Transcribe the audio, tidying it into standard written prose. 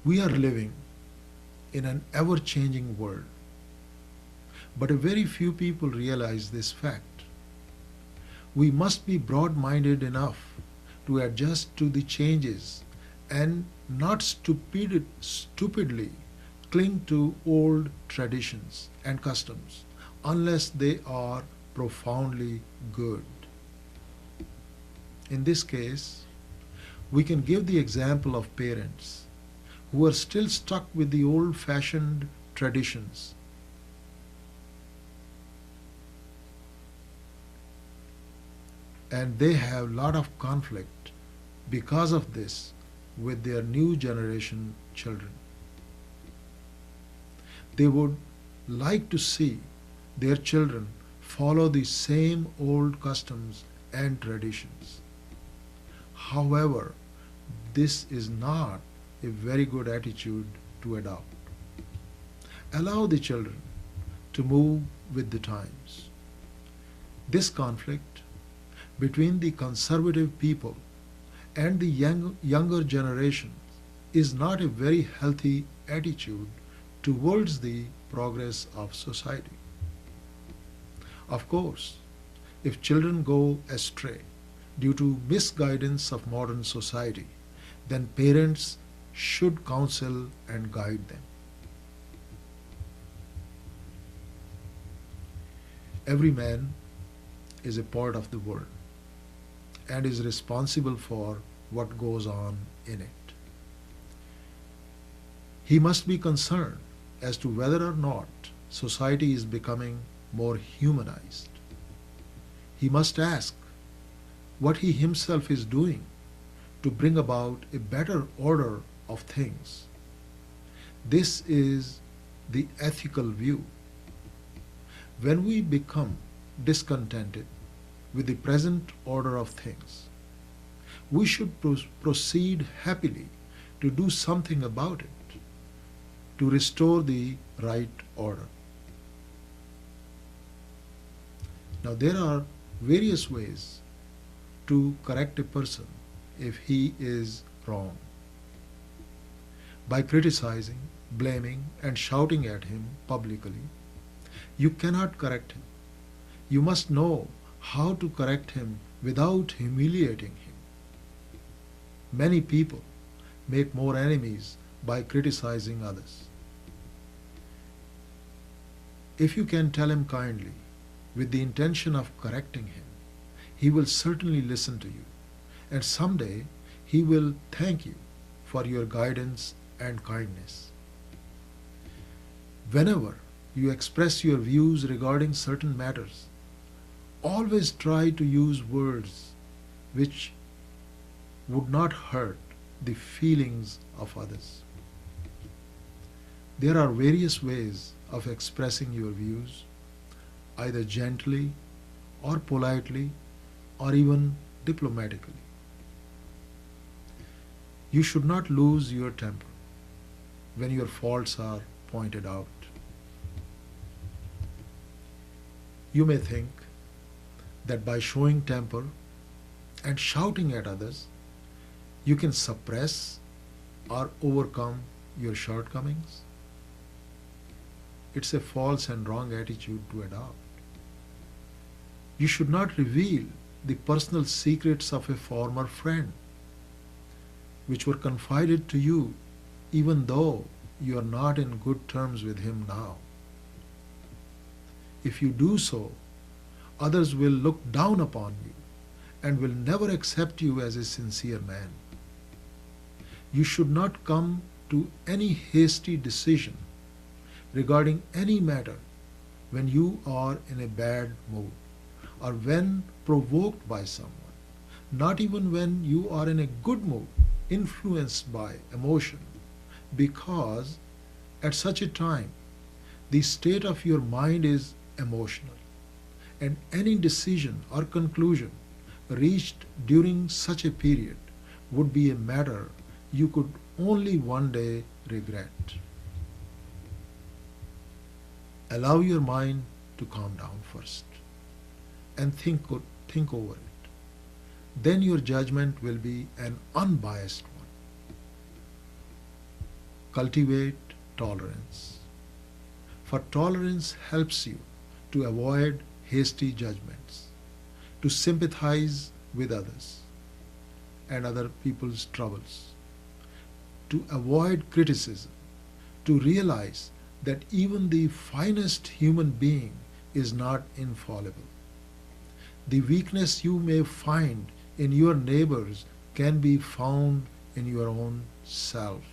We are living in an ever changing world, but a very few people realize this fact. We must be broad minded enough to adjust to the changes and not stupidly cling to old traditions and customs unless they are profoundly good. In this case, we can give the example of parents who are still stuck with the old fashioned traditions, and they have a lot of conflict because of this with their new generation children. They would like to see their children follow the same old customs and traditions. However, this is not a very good attitude to adopt. Allow the children to move with the times. This conflict between the conservative people and the younger generation is not a very healthy attitude towards the progress of society. Of course, if children go astray due to misguidance of modern society, then parents should counsel and guide them. Every man is a part of the world and is responsible for what goes on in it. He must be concerned as to whether or not society is becoming more humanized. He must ask what he himself is doing to bring about a better order of things. This is the ethical view. When we become discontented with the present order of things, we should proceed happily to do something about it, to restore the right order. Now, there are various ways to correct a person if he is wrong. By criticizing, blaming, and shouting at him publicly, you cannot correct him. You must know how to correct him without humiliating him. Many people make more enemies by criticizing others. If you can tell him kindly, with the intention of correcting him, he will certainly listen to you, and someday he will thank you for your guidance and kindness. Whenever you express your views regarding certain matters, always try to use words which would not hurt the feelings of others. There are various ways of expressing your views, either gently or politely or even diplomatically. You should not lose your temper when your faults are pointed out. You may think that by showing temper and shouting at others, you can suppress or overcome your shortcomings. It's a false and wrong attitude to adopt. You should not reveal the personal secrets of a former friend which were confided to you even though you are not in good terms with him now. If you do so, others will look down upon you and will never accept you as a sincere man. You should not come to any hasty decision regarding any matter when you are in a bad mood or when provoked by someone, not even when you are in a good mood, influenced by emotion, because at such a time the state of your mind is emotional, and any decision or conclusion reached during such a period would be a matter you could only one day regret. Allow your mind to calm down first and think over it. Then your judgment will be an unbiased one. cultivate tolerance. For tolerance helps you to avoid hasty judgments, to sympathize with others and other people's troubles, to avoid criticism, to realize that even the finest human being is not infallible. The weakness you may find in your neighbors can be found in your own self.